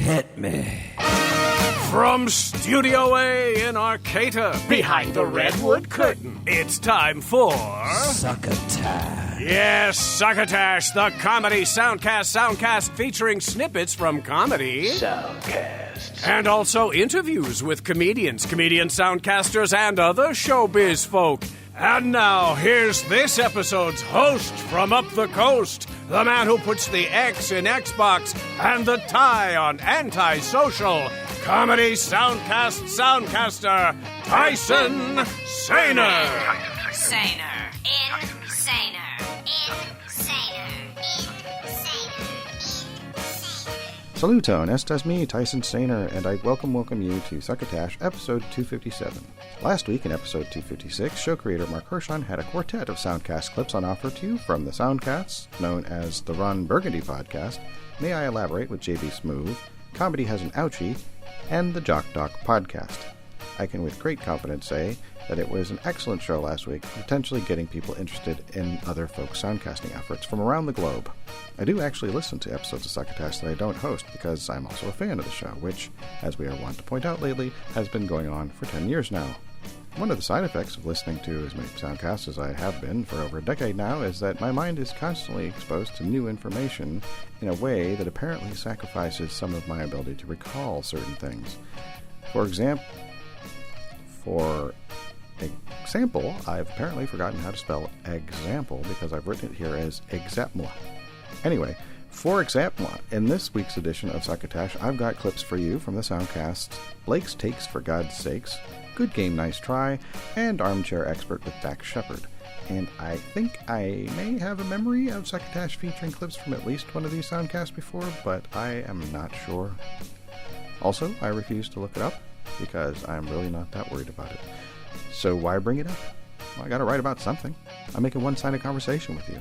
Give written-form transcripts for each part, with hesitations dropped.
Hit me. From Studio A in Arcata, behind the redwood curtain, it's time for... Succotash. Yes, Succotash, the comedy soundcast featuring snippets from comedy. Soundcasts. And also interviews with comedian soundcasters, and other showbiz folk. And now, here's this episode's host from up the coast, the man who puts the X in Xbox and the tie on antisocial, comedy soundcaster, Tyson Saner. Saluton, estas me, Tyson Saner, and I welcome you to Succotash episode 257. Last week in episode 256, show creator Marc Hershon had a quartet of Soundcast clips on offer to you from the Soundcasts, known as the Ron Burgundy Podcast, May I Elaborate with JB Smoove, Comedy Has An Ouchie, and the Jock Doc Podcast. I can with great confidence say that it was an excellent show last week, potentially getting people interested in other folks' soundcasting efforts from around the globe. I do actually listen to episodes of Succotash that I don't host because I'm also a fan of the show, which, as we are wont to point out lately, has been going on for 10 years now. One of the side effects of listening to as many soundcasts as I have been for over a decade now is that my mind is constantly exposed to new information in a way that apparently sacrifices some of my ability to recall certain things. For example, I've apparently forgotten how to spell example because I've written it here as example. Anyway, for example, in this week's edition of Succotash, I've got clips for you from the Soundcasts, Blake's Takes for God's Sakes, Good Game Nice Try, and Armchair Expert with Dax Shepard. And I think I may have a memory of Succotash featuring clips from at least one of these Soundcasts before, but I am not sure. Also, I refuse to look it up because I'm really not that worried about it. So why bring it up? Well, I gotta write about something. I'm making one-sided conversation with you.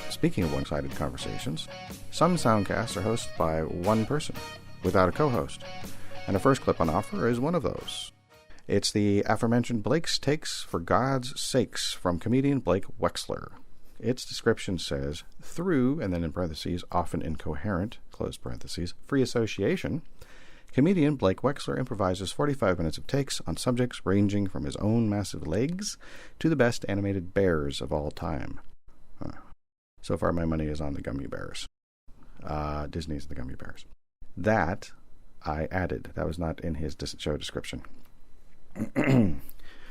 Speaking of one-sided conversations, some Soundcasts are hosted by one person, without a co-host. And the first clip on offer is one of those. It's the aforementioned Blake's Takes for God's Sakes from comedian Blake Wexler. Its description says, through, and then in parentheses, often incoherent, close parentheses, free association, comedian Blake Wexler improvises 45 minutes of takes on subjects ranging from his own massive legs to the best animated bears of all time. So far, my money is on the gummy bears. Disney's the gummy bears. That I added. That was not in his show description.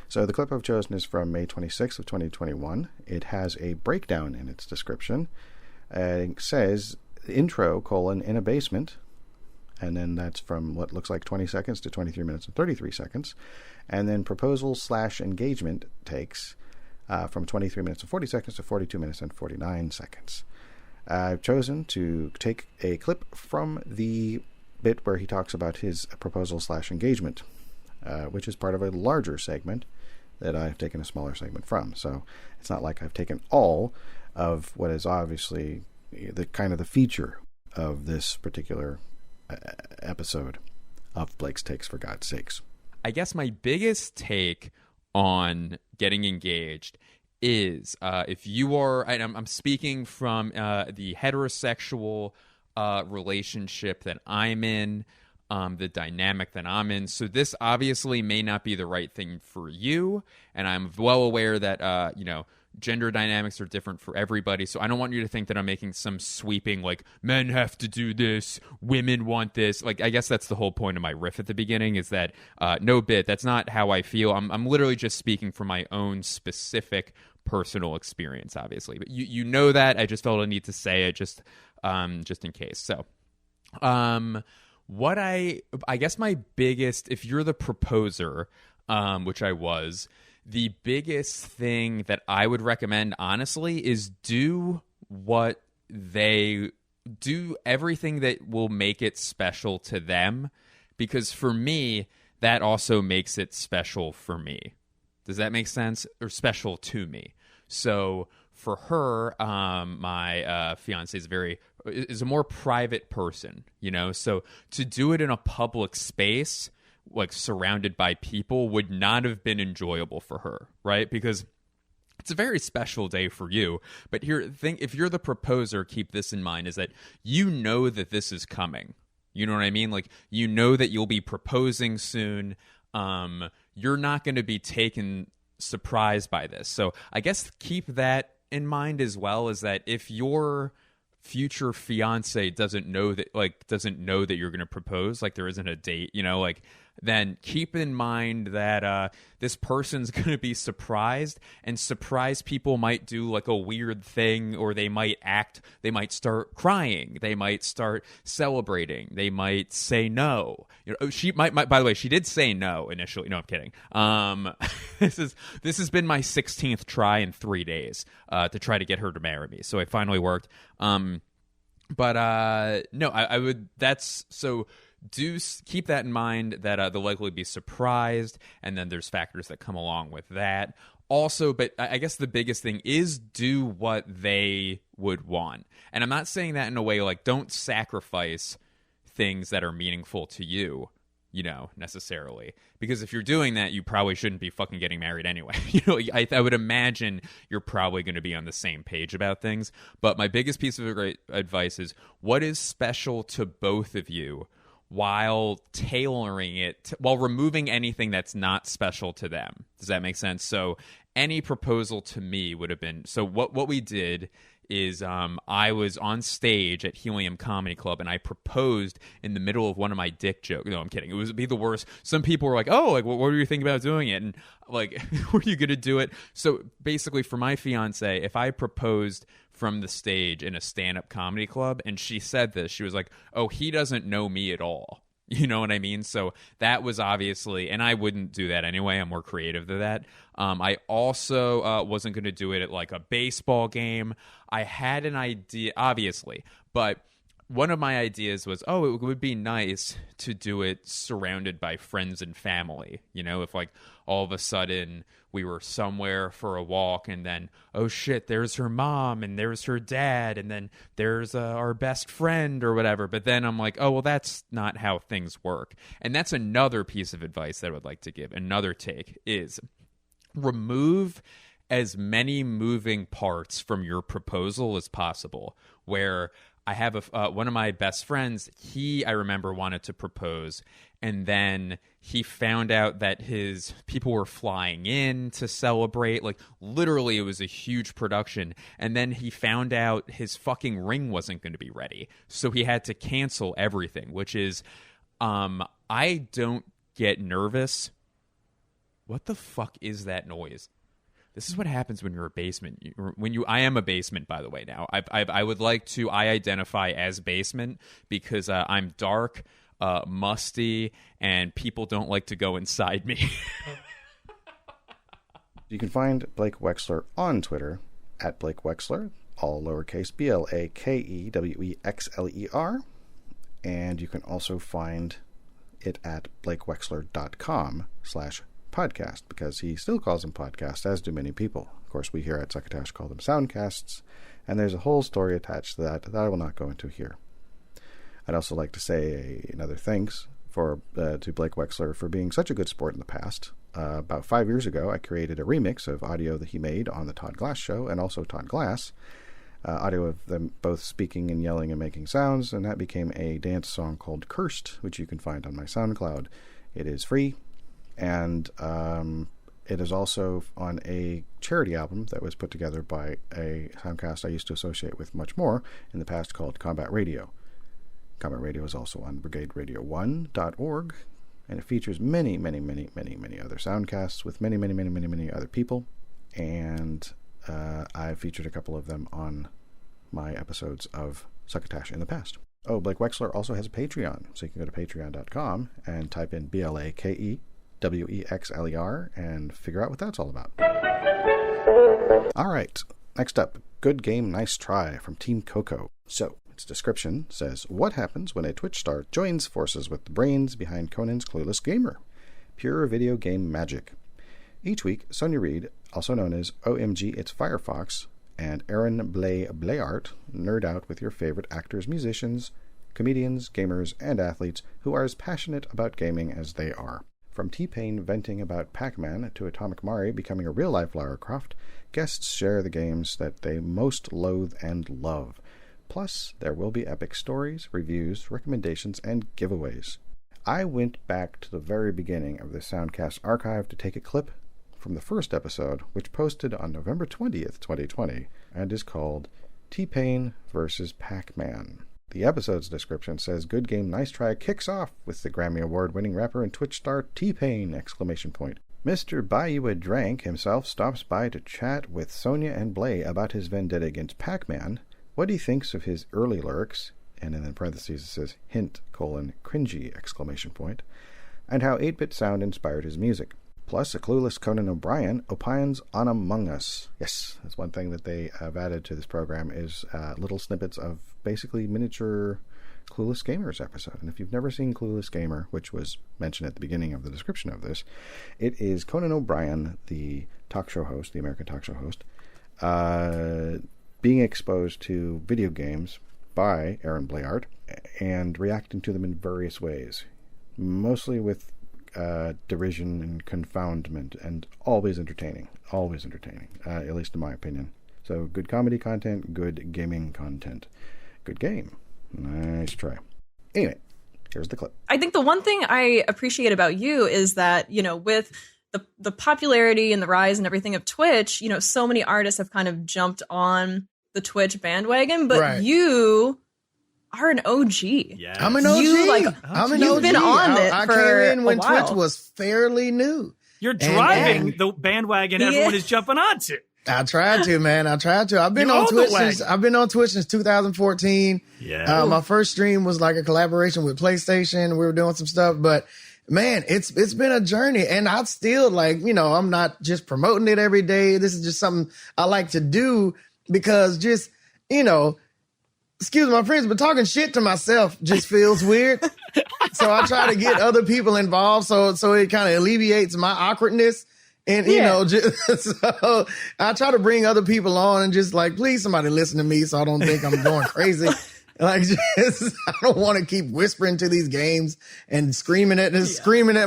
So the clip I've chosen is from May 26th of 2021. It has a breakdown in its description. It says, intro, in a basement. And then that's from what looks like 20 seconds to 23 minutes and 33 seconds. And then proposal/engagement takes from 23 minutes and 40 seconds to 42 minutes and 49 seconds. I've chosen to take a clip from the bit where he talks about his proposal/engagement, which is part of a larger segment that I've taken a smaller segment from. So it's not like I've taken all of what is obviously the kind of the feature of this particular episode of Blake's Takes for God's Sakes. I guess my biggest take on getting engaged is if you are, and I'm speaking from the heterosexual relationship that I'm in, the dynamic that I'm in. So this obviously may not be the right thing for you, and I'm well aware that gender dynamics are different for everybody. So I don't want you to think that I'm making some sweeping, like, men have to do this, women want this. Like, I guess that's the whole point of my riff at the beginning, is that that's not how I feel. I'm literally just speaking from my own specific personal experience, obviously. But you know that. I just felt a need to say it just in case. So what I guess my biggest, if you're the proposer, which I was, the biggest thing that I would recommend, honestly, is do everything that will make it special to them, because for me, that also makes it special for me. Does that make sense? Or special to me. So for her, my fiance is a more private person, so to do it in a public space, like surrounded by people, would not have been enjoyable for her, right? Because it's a very special day for you. But if you're the proposer, keep this in mind, is that you know that this is coming. You know what I mean? Like, you know that you'll be proposing soon. You're not going to be taken surprised by this. So I guess keep that in mind as well, is that if your future fiance doesn't know that you're going to propose, like there isn't a date, like, then keep in mind that this person's going to be surprised, and surprised people might do like a weird thing, or they might start crying, they might start celebrating, they might say no. She might by the way, she did say no initially. No, I'm kidding. This has been my 16th try in 3 days to try to get her to marry me, so it finally worked. But no, I would. That's so. Do keep that in mind, that they'll likely be surprised, and then there's factors that come along with that. Also, but I guess the biggest thing is do what they would want. And I'm not saying that in a way like don't sacrifice things that are meaningful to you, necessarily. Because if you're doing that, you probably shouldn't be fucking getting married anyway. I would imagine you're probably going to be on the same page about things. But my biggest piece of advice is, what is special to both of you, while tailoring it, while removing anything that's not special to them. Does that make sense? So any proposal to me would have been, so what we did is I was on stage at Helium Comedy Club, and I proposed in the middle of one of my dick jokes. No, I'm kidding. It would be the worst. Some people were like, oh, like, what were you thinking about doing it? And like, were you going to do it? So basically for my fiance, if I proposed from the stage in a stand-up comedy club, and she said this, she was like, oh, he doesn't know me at all. You know what I mean? So that was obviously, and I wouldn't do that anyway. I'm more creative than that. I also wasn't going to do it at like a baseball game. I had an idea, obviously, but one of my ideas was, it would be nice to do it surrounded by friends and family. If like all of a sudden we were somewhere for a walk, and then, oh shit, there's her mom, and there's her dad, and then there's our best friend or whatever. But then I'm like, oh, well, that's not how things work. And that's another piece of advice that I would like to give. Another take is remove as many moving parts from your proposal as possible. Where I have one of my best friends, I remember wanted to propose, and then he found out that his people were flying in to celebrate. Like, literally, it was a huge production. And then he found out his fucking ring wasn't going to be ready. So he had to cancel everything, which is, I don't get nervous. What the fuck is that noise? This is what happens when you're a basement. I am a basement, by the way. Now, I would like to identify as basement because I'm dark, musty, and people don't like to go inside me. You can find Blake Wexler on Twitter at Blake Wexler, all lowercase, BLAKEWEXLER, and you can also find it at blakewexler.com/podcast, because he still calls them podcasts, as do many people. Of course, we here at Succotash call them soundcasts, and there's a whole story attached to that I will not go into here. I'd also like to say another thanks to Blake Wexler for being such a good sport in the past. About 5 years ago, I created a remix of audio that he made on the Todd Glass Show, and also Todd Glass, audio of them both speaking and yelling and making sounds, and that became a dance song called Cursed, which you can find on my SoundCloud. It is free, and it is also on a charity album that was put together by a soundcast I used to associate with much more in the past called Combat Radio. Combat Radio is also on brigaderadio1.org, and it features many, many, many, many, many other soundcasts with many, many, many, many, many other people, and I've featured a couple of them on my episodes of Succotash in the past. Oh, Blake Wexler also has a Patreon, so you can go to patreon.com and type in BLAKEWEXLER and figure out what that's all about. All right, next up, Good Game, Nice Try from Team Coco. So, its description says, what happens when a Twitch star joins forces with the brains behind Conan's Clueless Gamer? Pure video game magic. Each week, Sonia Reed, also known as OMG It's Firefox, and Aaron Blayart nerd out with your favorite actors, musicians, comedians, gamers, and athletes who are as passionate about gaming as they are. From T-Pain venting about Pac-Man to Atomic Mari becoming a real-life Lara Croft, guests share the games that they most loathe and love. Plus, there will be epic stories, reviews, recommendations, and giveaways. I went back to the very beginning of the Soundcast archive to take a clip from the first episode, which posted on November 20th, 2020, and is called T-Pain vs. Pac-Man. The episode's description says, "Good game, nice try," kicks off with the Grammy Award-winning rapper and Twitch star T-Pain! Mr. Buy You a Drank himself stops by to chat with Sonia and Blay about his vendetta against Pac-Man, what he thinks of his early lyrics, and then in parentheses it says, hint, cringy, ! And how 8-bit sound inspired his music. Plus, a clueless Conan O'Brien opines on Among Us. Yes, that's one thing that they have added to this program is little snippets of basically miniature Clueless Gamers episode. And if you've never seen Clueless Gamer, which was mentioned at the beginning of the description of this, it is Conan O'Brien, the talk show host, the American talk show host, being exposed to video games by Aaron Blayard and reacting to them in various ways, mostly with derision and confoundment, and always entertaining, at least in my opinion. So good comedy content, good gaming content, good game. Nice try. Anyway, here's the clip. I think the one thing I appreciate about you is that, you know, with the popularity and the rise and everything of Twitch, you know, so many artists have kind of jumped on the Twitch bandwagon, but you are an OG. Yeah, I'm an OG. You've been on it I for came in when a while. Twitch was fairly new. You're driving the bandwagon everyone is jumping onto. I tried to, man. I've been on Twitch since 2014. Yeah. My first stream was like a collaboration with PlayStation. We were doing some stuff, but man, it's been a journey, and I still I'm not just promoting it every day. This is just something I like to do because just, excuse my friends, but talking shit to myself just feels weird. So I try to get other people involved so it kind of alleviates my awkwardness. And, so I try to bring other people on and just please somebody listen to me so I don't think I'm going crazy. I don't want to keep whispering to these games and screaming at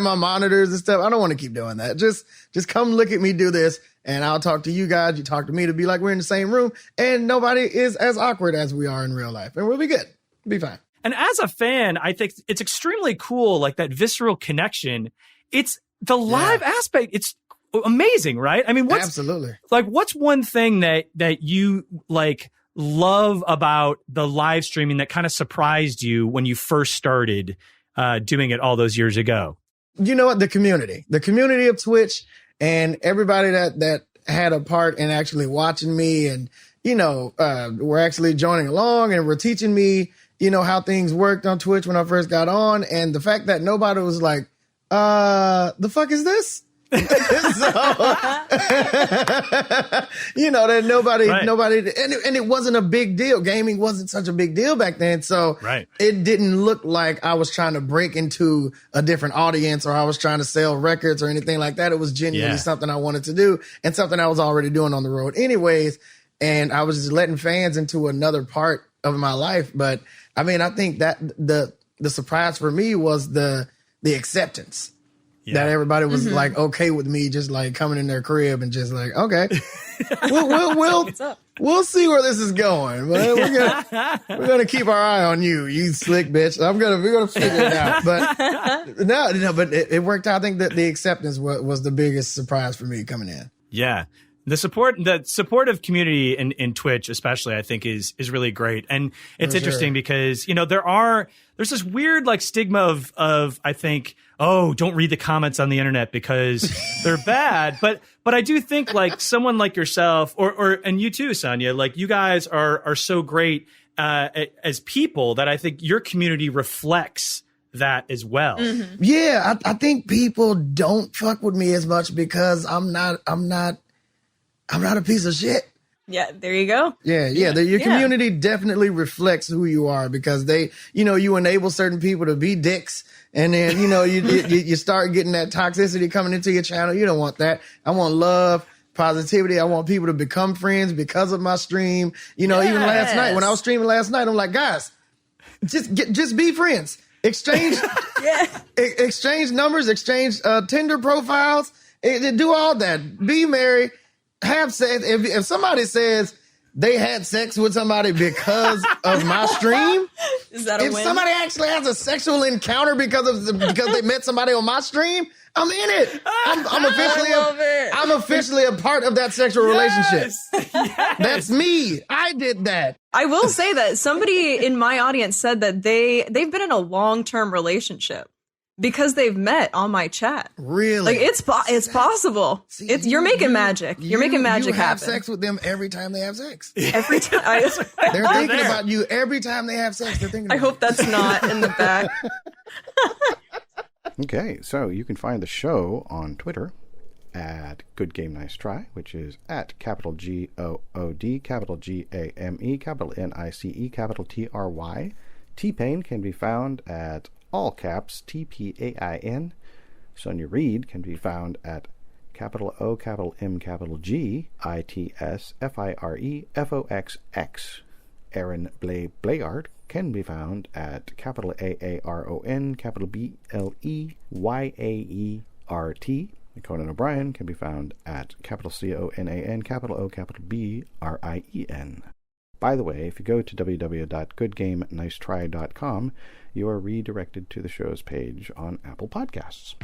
my monitors and stuff. I don't want to keep doing that. Just come look at me do this, and I'll talk to you guys. You talk to me to be like we're in the same room, and nobody is as awkward as we are in real life, and we'll be good. We'll be fine. And as a fan, I think it's extremely cool, that visceral connection. It's the live aspect. It's amazing, right? I mean, absolutely. What's one thing that you love about the live streaming that kind of surprised you when you first started doing it all those years ago? You know what? The community of Twitch, and everybody that had a part in actually watching me, and we're actually joining along, and we're teaching me how things worked on Twitch when I first got on, and the fact that nobody was like, the fuck is this? That nobody, and it wasn't a big deal. Gaming wasn't such a big deal back then. So it didn't look like I was trying to break into a different audience or I was trying to sell records or anything like that. It was genuinely something I wanted to do and something I was already doing on the road anyways. And I was just letting fans into another part of my life. But I mean, I think that the surprise for me was the acceptance. Yeah. That everybody was okay with me just coming in their crib and just okay, we'll see where this is going. We're gonna keep our eye on you, you slick bitch. We're gonna figure it out. But but it worked out. I think that the acceptance was the biggest surprise for me coming in. Yeah. The supportive community in Twitch, especially, I think is really great. And it's interesting because, there's this weird stigma of I think, oh, don't read the comments on the internet because they're bad. But I do think someone like yourself and you too, Sonia, you guys are so great as people that I think your community reflects that as well. Mm-hmm. Yeah, I think people don't fuck with me as much because I'm not a piece of shit. Yeah, there you go. Yeah. Your community definitely reflects who you are because they, you enable certain people to be dicks. And then, you start getting that toxicity coming into your channel. You don't want that. I want love, positivity. I want people to become friends because of my stream. Even last night, when I was streaming last night, I'm like, guys, just be friends. Exchange, exchange numbers, exchange Tinder profiles, do all that. Be married. Have sex. If somebody says they had sex with somebody because of my stream. Is that a if win? somebody actually has a sexual encounter because they met somebody on my stream, I'm in it. I'm officially a part of that sexual relationship. Yes. That's me. I did that. I will say that somebody in my audience said that they've been in a long-term relationship because they've met on my chat. Really? Like it's possible. You're making magic. You're making magic you have happen. sex with them every time they have sex. Every time. They're thinking about you every time they have sex. They're thinking. I hope that's not in the back. Okay, so you can find the show on Twitter at Good Game Nice Try, which is at capital GOOD, capital GAME, capital NICE, capital TRY. T-Pain can be found at all caps TPAIN. Sonia Reed can be found at capital O, capital M, capital G, ITS, FIRE, FOXX. Aaron Blayard can be found at capital AARON, capital BLEYAERT. Conan O'Brien can be found at capital CONAN, capital O, capital BRIEN. By the way, if you go to www.goodgamenicetry.com, you are redirected to the show's page on Apple Podcasts.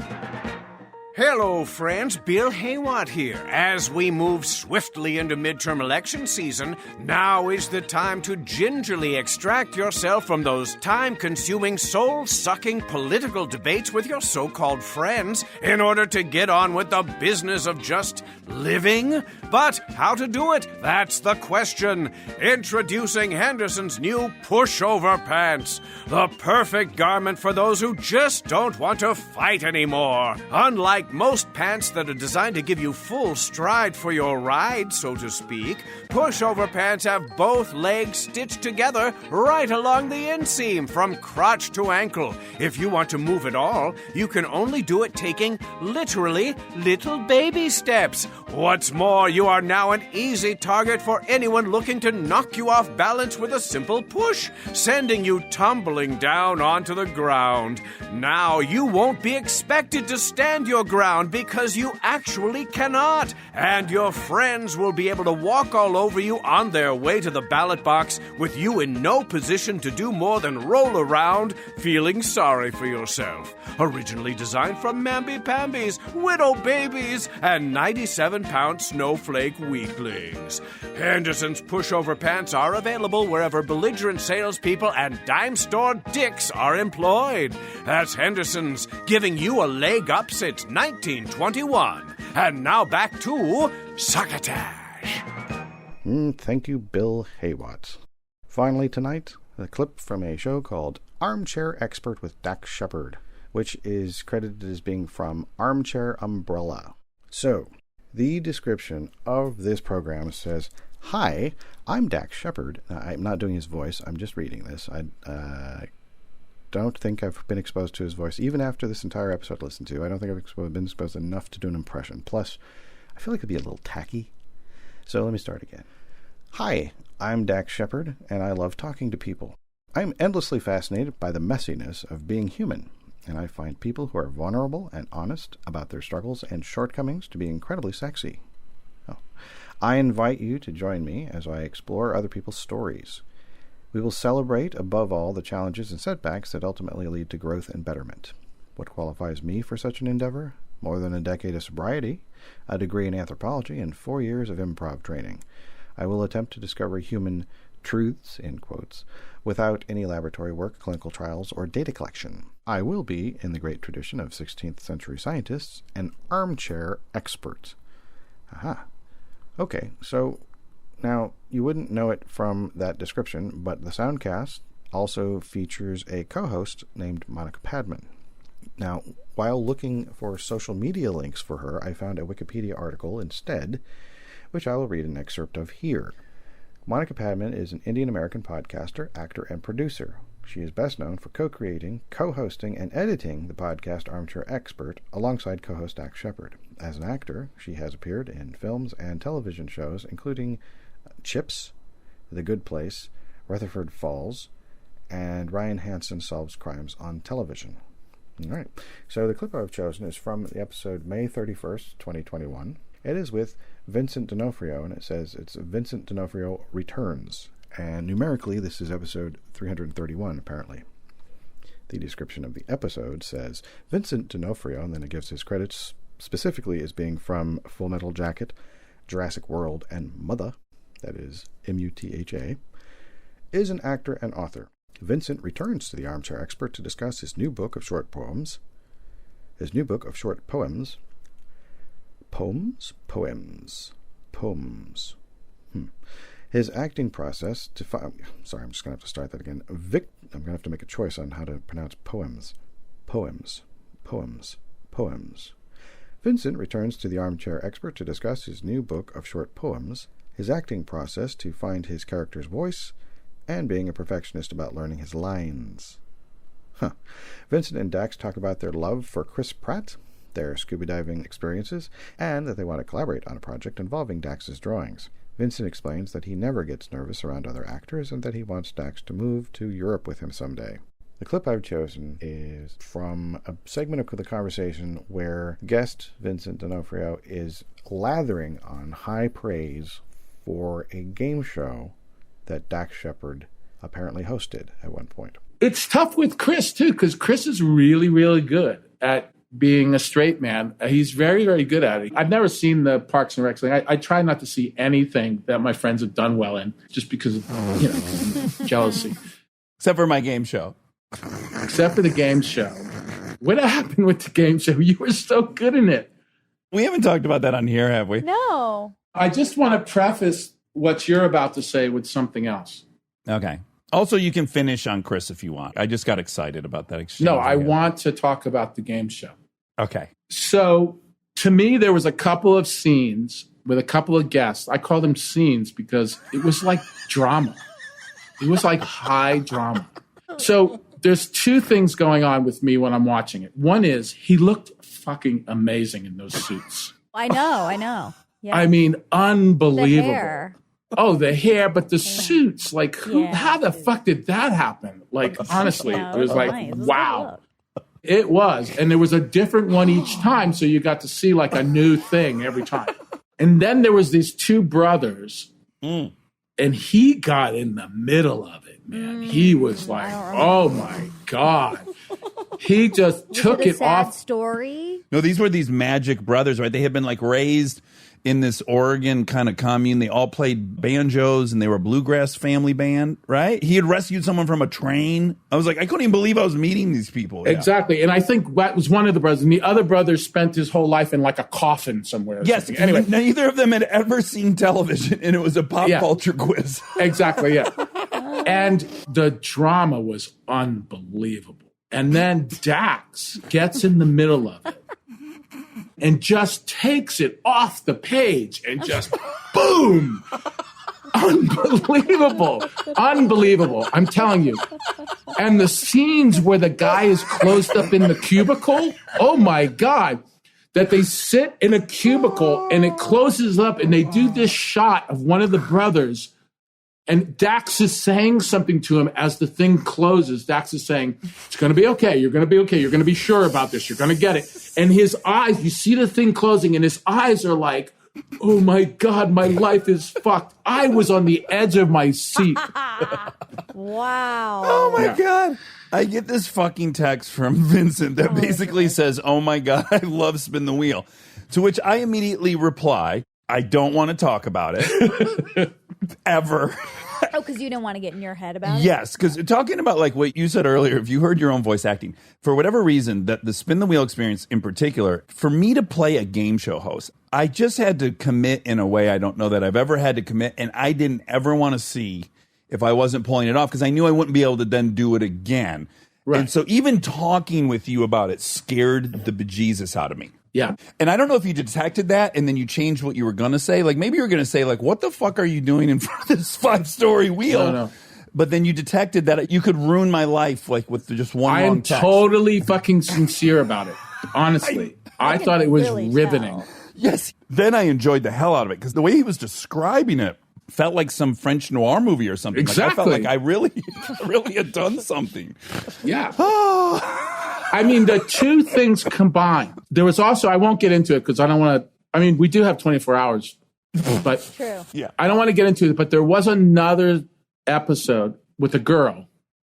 Hello, friends. Bill Haywatt here. As we move swiftly into midterm election season, now is the time to gingerly extract yourself from those time-consuming, soul-sucking political debates with your so-called friends in order to get on with the business of just living. But how to do it? That's the question. Introducing Hendersons new pushover pants. The perfect garment for those who just don't want to fight anymore. Unlike most pants that are designed to give you full stride for your ride, so to speak, pushover pants have both legs stitched together right along the inseam from crotch to ankle. If you want to move at all, you can only do it taking literally little baby steps. What's more, you are now an easy target for anyone looking to knock you off balance with a simple push, sending you tumbling down onto the ground. Now you won't be expected to stand your ground because you actually cannot, and your friends will be able to walk all over you on their way to the ballot box with you in no position to do more than roll around feeling sorry for yourself. Originally designed for mamby-pambies, widow babies, and 97-pound snowflake weaklings. Henderson's pushover pants are available wherever belligerent salespeople and dime store dicks are employed. That's Henderson's, giving you a leg up since 1921. And now back to Succotash. Thank you, Bill Haywatt. Finally tonight, a clip from a show called Armchair Expert with Dax Shepard, which is credited as being from Armchair Umbrella. So, the description of this program says, "Hi, I'm Dax Shepard." I'm not doing his voice, I'm just reading this. I don't think I've been exposed to his voice, even after this entire episode I listened to. I don't think I've been exposed enough to do an impression. Plus, I feel like it'd be a little tacky. So let me start again. Hi, I'm Dax Shepard, and I love talking to people. I'm endlessly fascinated by the messiness of being human, and I find people who are vulnerable and honest about their struggles and shortcomings to be incredibly sexy. I invite you to join me as I explore other people's stories. We will celebrate, above all, the challenges and setbacks that ultimately lead to growth and betterment. What qualifies me for such an endeavor? More than a decade of sobriety, a degree in anthropology, and 4 years of improv training. I will attempt to discover human truths, in quotes, without any laboratory work, clinical trials, or data collection. I will be, in the great tradition of 16th century scientists, an armchair expert. Aha. Okay, so now you wouldn't know it from that description, but the Soundcast also features a co-host named Monica Padman. Now, while looking for social media links for her, I found a Wikipedia article instead, which I will read an excerpt of here. Monica Padman is an Indian-American podcaster, actor, and producer. She is best known for co-creating, co-hosting, and editing the podcast Armchair Expert alongside co-host Dax Shepard. As an actor, she has appeared in films and television shows, including Chips, The Good Place, Rutherford Falls, and Ryan Hansen Solves Crimes on Television. All right, so the clip I've chosen is from the episode May 31st, 2021, It is with Vincent D'Onofrio, and it says it's Vincent D'Onofrio Returns. And numerically, this is episode 331, apparently. The description of the episode says, Vincent D'Onofrio, and then it gives his credits specifically as being from Full Metal Jacket, Jurassic World, and Mutha, that is M-U-T-H-A, is an actor and author. Vincent returns to the Armchair Expert to discuss his new book of short poems. His acting process to find... Sorry, I'm just going to have to start that again. I'm going to have to make a choice on how to pronounce poems. Poems. Vincent returns to the Armchair Expert to discuss his new book of short poems, his acting process to find his character's voice, and being a perfectionist about learning his lines. Vincent and Dax talk about their love for Chris Pratt, their scuba diving experiences, and that they want to collaborate on a project involving Dax's drawings. Vincent explains that he never gets nervous around other actors and that he wants Dax to move to Europe with him someday. The clip I've chosen is from a segment of the conversation where guest Vincent D'Onofrio is lathering on high praise for a game show that Dax Shepard apparently hosted at one point. It's tough with Chris, too, because Chris is really, really good at being a straight man. He's very, very good at it. I've never seen the Parks and Rec thing. I try not to see anything that my friends have done well in, just because of, jealousy. Except for my game show. Except for the game show. What happened with the game show? You were so good in it. We haven't talked about that on here, have we? No. I just want to preface what you're about to say with something else. Okay. Also, you can finish on Chris if you want. I just got excited about that exchange. No, I want to talk about the game show. Okay. So, to me, there was a couple of scenes with a couple of guests. I call them scenes because it was like drama. It was like high drama. So, there's two things going on with me when I'm watching it. One is he looked fucking amazing in those suits. I know. Yeah. I mean, unbelievable. The hair. Oh, the hair, but the suits, like, how the fuck did that happen? Like, honestly, it was like, nice. wow. It was. And there was a different one each time, so you got to see, like, a new thing every time. And then there was these two brothers, and he got in the middle of it, man. He was like, oh, my God. He just took it off. Story? No, these were these magic brothers, right? They had been, like, raised in this Oregon kind of commune. They all played banjos and they were a bluegrass family band, right? He had rescued someone from a train. I was like, I couldn't even believe I was meeting these people. Exactly. And I think that was one of the brothers. And the other brother spent his whole life in like a coffin somewhere. Yes. Anyway, neither of them had ever seen television, and it was a pop culture quiz. Exactly. Yeah. And the drama was unbelievable. And then Dax gets in the middle of it and just takes it off the page and just boom. Unbelievable. I'm telling you. And the scenes where the guy is closed up in the cubicle, oh my God, that they sit in a cubicle and it closes up and they do this shot of one of the brothers and Dax is saying something to him as the thing closes. Dax is saying, it's going to be okay. You're going to be okay. You're going to be sure about this. You're going to get it. And his eyes, you see the thing closing and his eyes are like, oh my God, my life is fucked. I was on the edge of my seat. Wow. Oh my God. I get this fucking text from Vincent that basically says, oh my God, I love Spin the Wheel. To which I immediately reply, I don't want to talk about it. Ever. Oh, because you didn't want to get in your head about it? Yes, because talking about like what you said earlier, if you heard your own voice acting, for whatever reason, that the Spin the Wheel experience in particular, for me to play a game show host, I just had to commit in a way I don't know that I've ever had to commit, and I didn't ever want to see if I wasn't pulling it off, because I knew I wouldn't be able to then do it again. Right. And so even talking with you about it scared the bejesus out of me. Yeah. And I don't know if you detected that and then you changed what you were going to say. Like maybe you were going to say like, what the fuck are you doing in front of this 5-story wheel? No. But then you detected that you could ruin my life like with just one long text. I am totally fucking sincere about it. Honestly. I thought it was really riveting. Tell. Yes. Then I enjoyed the hell out of it because the way he was describing it felt like some French noir movie or something. Exactly. Like, I felt like I really had done something. Yeah. I mean, the two things combined. There was also, I won't get into it because I don't want to I mean, we do have 24 hours, but True. Yeah. I don't want to get into it, but there was another episode with a girl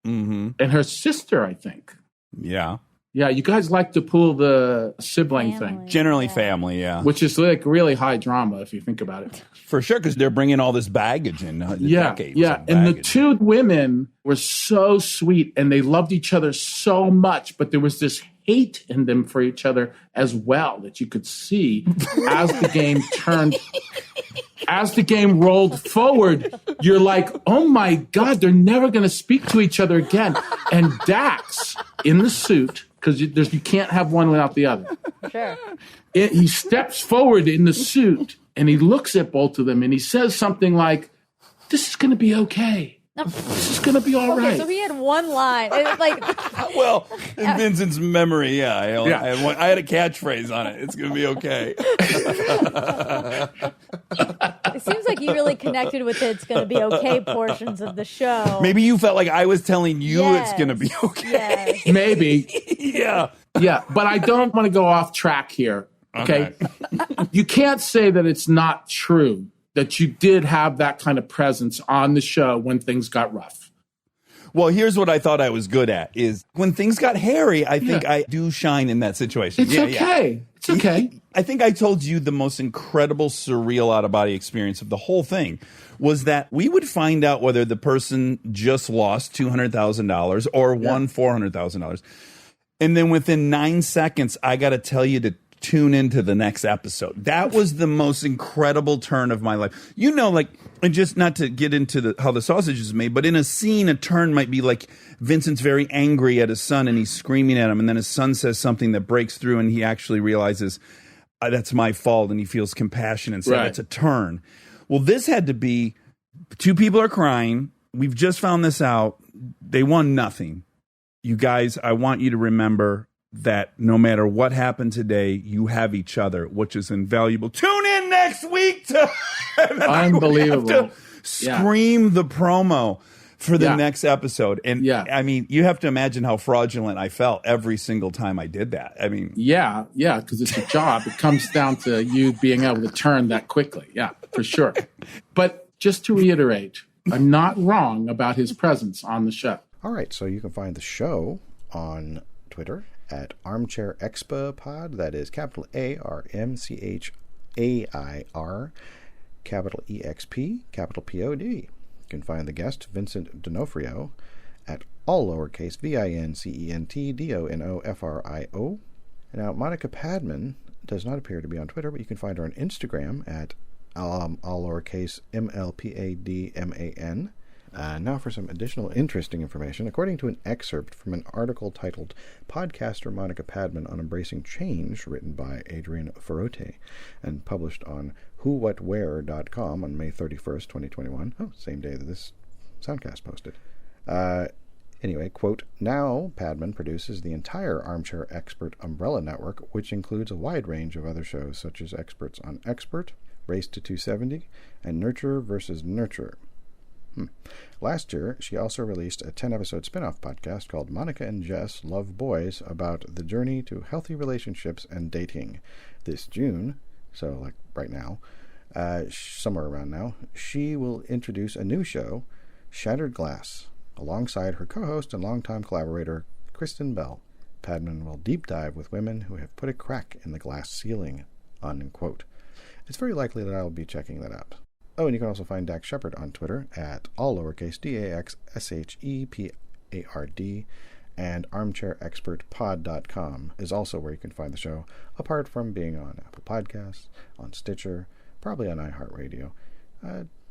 and her sister, I think. Yeah. Yeah, you guys like to pull the sibling thing. Generally family, yeah. Which is like really high drama if you think about it. For sure, because they're bringing all this baggage in. Decades of And the baggage. two women were so sweet and they loved each other so much, but there was this hate in them for each other as well that you could see as the game turned. As the game rolled forward, you're like, oh my God, they're never going to speak to each other again. And Dax, in the suit, because you can't have one without the other. Sure. He steps forward in the suit and he looks at both of them and he says something like, this is going to be okay. This is going to be all right. So he had one line. It's like, well, in Vincent's memory, yeah. I had a catchphrase on it. It's going to be okay. it seems like you really connected with it's going to be okay portions of the show. Maybe you felt like I was telling you it's going to be okay. Yes. Maybe. Yeah. Yeah, but I don't want to go off track here. Okay. You can't say that it's not true that you did have that kind of presence on the show when things got rough. Well, here's what I thought I was good at is when things got hairy, I think I do shine in that situation. It's okay. Yeah. It's okay. I think I told you the most incredible, surreal out-of-body experience of the whole thing was that we would find out whether the person just lost $200,000 or won $400,000. And then within 9 seconds, I got to tell you to tune into the next episode. That was the most incredible turn of my life. You know, like, and just not to get into how the sausage is made, but in a scene, a turn might be like Vincent's very angry at his son and he's screaming at him. And then his son says something that breaks through and he actually realizes that's my fault. And he feels compassion and says, it's a turn. Well, this had to be two people are crying. We've just found this out. They won nothing. You guys, I want you to remember that no matter what happened today, you have each other, which is invaluable. Tune in next week to Unbelievable. Scream the promo for the next episode. And I mean, you have to imagine how fraudulent I felt every single time I did that. I mean, yeah, because it's a job. It comes down to you being able to turn that quickly. Yeah, for sure. But just to reiterate, I'm not wrong about his presence on the show. All right, so you can find the show on Twitter at Armchair Expa Pod. That is capital ARMCHAIR, capital EXP, capital POD. You can find the guest, Vincent D'Onofrio, at all lowercase VINCENT Now, Monica Padman does not appear to be on Twitter, but you can find her on Instagram at all lowercase MLPADMAN. Now for some additional interesting information. According to an excerpt from an article titled Podcaster Monica Padman on Embracing Change, written by Adrian Ferrote and published on whowhatwhere.com on May 31st, 2021. Oh, same day that this Soundcast posted. Anyway, quote, now Padman produces the entire Armchair Expert umbrella network, which includes a wide range of other shows such as Experts on Expert, Race to 270, and Nurture versus Nurture. Last year, she also released a 10-episode spin-off podcast called Monica and Jess Love Boys about the journey to healthy relationships and dating. This June, so like right now, somewhere around now, she will introduce a new show, Shattered Glass, alongside her co-host and longtime collaborator, Kristen Bell. Padman will deep dive with women who have put a crack in the glass ceiling, unquote. It's very likely that I will be checking that out. Oh, and you can also find Dax Shepard on Twitter at all lowercase DAXSHEPARD, and armchairexpertpod.com is also where you can find the show, apart from being on Apple Podcasts, on Stitcher, probably on iHeartRadio.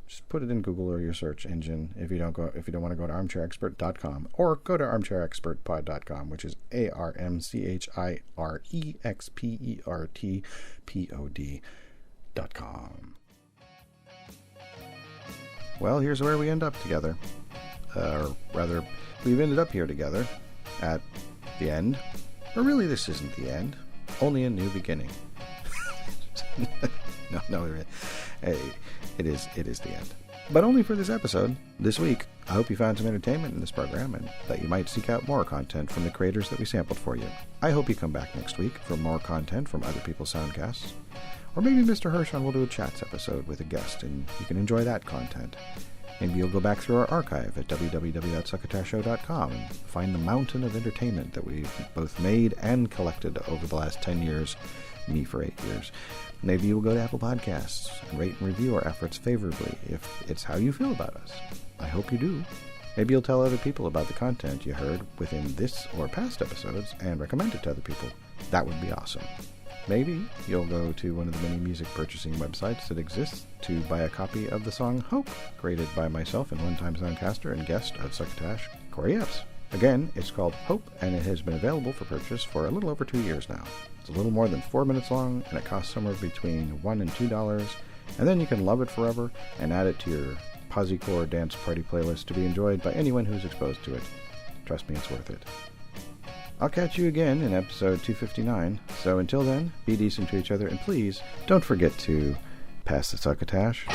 Just put it in Google or your search engine if you don't want to go to armchairexpert.com, or go to armchairexpertpod.com, which is ARMCHIREXPERTPOD.com. Well, here's where we end up together. Or rather, we've ended up here together at the end. Or really, this isn't the end. Only a new beginning. No, it is the end. But only for this episode, this week. I hope you found some entertainment in this program and that you might seek out more content from the creators that we sampled for you. I hope you come back next week for more content from other people's soundcasts. Or maybe Mr. Hershon will do a chats episode with a guest, and you can enjoy that content. Maybe you'll go back through our archive at www.succotashshow.com and find the mountain of entertainment that we've both made and collected over the last 10 years, me for 8 years. Maybe you'll go to Apple Podcasts and rate and review our efforts favorably if it's how you feel about us. I hope you do. Maybe you'll tell other people about the content you heard within this or past episodes and recommend it to other people. That would be awesome. Maybe you'll go to one of the many music purchasing websites that exists to buy a copy of the song Hope, created by myself and one-time soundcaster and guest of Succotash, Corey Epps. Again, it's called Hope, and it has been available for purchase for a little over 2 years now. It's a little more than 4 minutes long, and it costs somewhere between $1 and $2, and then you can love it forever and add it to your Posy-core dance party playlist to be enjoyed by anyone who's exposed to it. Trust me, it's worth it. I'll catch you again in episode 259, so until then, be decent to each other, and please don't forget to pass the Succotash.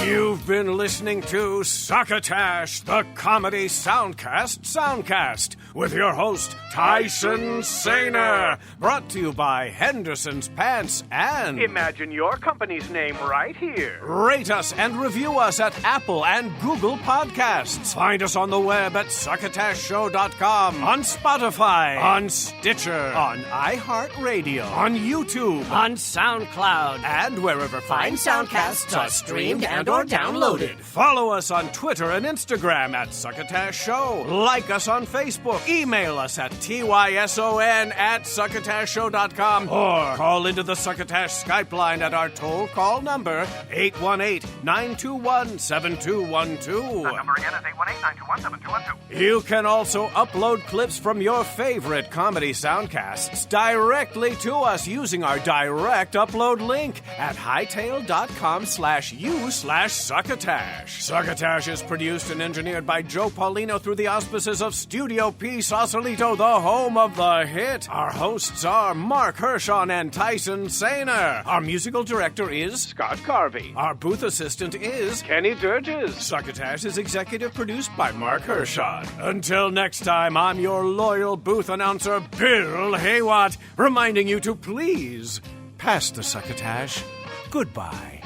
You've been listening to Succotash, the comedy soundcast, with your host, Tyson Saner. Brought to you by Hendersons Pants and... Imagine your company's name right here. Rate us and review us at Apple and Google Podcasts. Find us on the web at succotashshow.com, on Spotify, on Stitcher, on iHeartRadio, on YouTube, On SoundCloud. and wherever fine soundcasts are streamed and or downloaded. Follow us on Twitter and Instagram at Succotash Show. Like us on Facebook. Email us at tyson@succotashshow.com or call into the Succotash Skype line at our toll call number 818-921-7212. That number again is 818-921-7212. You can also upload clips from your favorite comedy soundcasts directly to us using our direct upload link at hightail.com/u/Succotash. Succotash is produced and engineered by Joe Paulino through the auspices of Studio P Sausalito, the home of the hit. Our hosts are Marc Hershon and Tyson Saner. Our musical director is Scott Carvey. Our booth assistant is Kenny Durges. Succotash is executive produced by Marc Hershon. Until next time, I'm your loyal booth announcer, Bill Haywatt, reminding you to please pass the Succotash. Goodbye.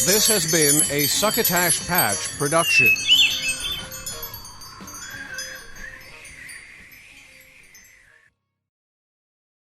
This has been a Succotash Patch production.